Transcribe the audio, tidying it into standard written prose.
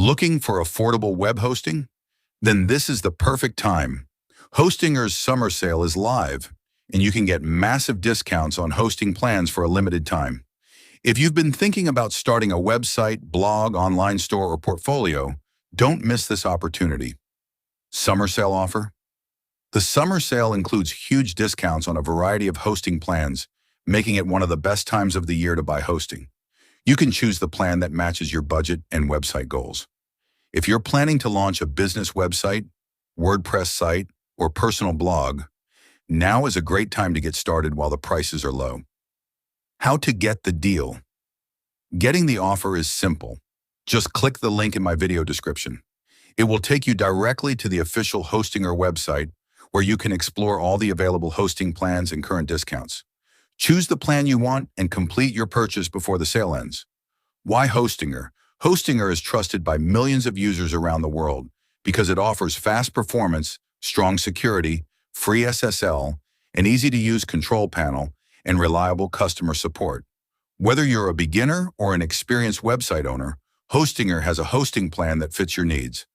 Looking for affordable web hosting? Then this is the perfect time. Hostinger's summer sale is live, and you can get massive discounts on hosting plans for a limited time. If you've been thinking about starting a website, blog, online store, or portfolio, don't miss this opportunity. Summer sale offer? The summer sale includes huge discounts on a variety of hosting plans, making it one of the best times of the year to buy hosting. You can choose the plan that matches your budget and website goals. If you're planning to launch a business website, WordPress site, or personal blog, now is a great time to get started while the prices are low. How to get the deal? Getting the offer is simple. Just click the link in my video description. It will take you directly to the official Hostinger website, where you can explore all the available hosting plans and current discounts. Choose the plan you want and complete your purchase before the sale ends. Why Hostinger? Hostinger is trusted by millions of users around the world because it offers fast performance, strong security, free SSL, an easy-to-use control panel, and reliable customer support. Whether you're a beginner or an experienced website owner, Hostinger has a hosting plan that fits your needs.